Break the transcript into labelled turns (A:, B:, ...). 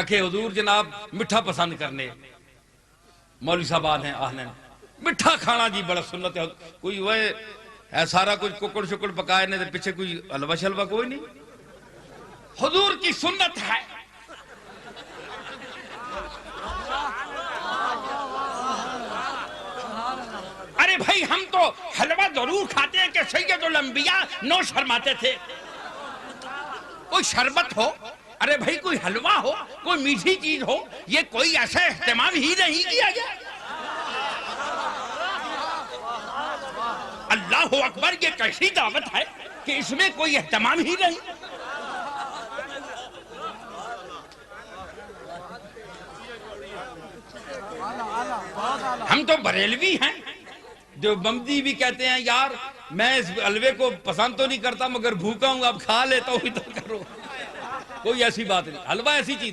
A: کہ حضور جناب مٹھا پسند کرنے، مولوی صاحب آہنے مٹھا کھانا جی بڑا سنت ہے، کوئی وہ ہے سارا کچھ ککڑ شکڑ پکائے نے پیچھے کوئی حلوہ شلوہ کوئی نہیں، حضور کی سنت ہے۔ ارے بھائی ہم تو حلوہ ضرور کھاتے ہیں کہ سید الانبیاء نوش فرماتے تھے، کوئی شربت ہو، ارے بھائی کوئی حلوہ ہو، کوئی میٹھی چیز ہو، یہ کوئی ایسا اہتمام ہی نہیں کیا گیا۔ اللہ اکبر، یہ کیسی دعوت ہے کہ اس میں کوئی اہتمام ہی نہیں۔ ہم تو بریلوی ہیں، جو بمدی بھی کہتے ہیں یار میں اس حلوے کو پسند تو نہیں کرتا مگر بھوکا ہوں، اب کھا لیتا ہوں تو کرو، کوئی ایسی بات نہیں، حلوہ ایسی چیز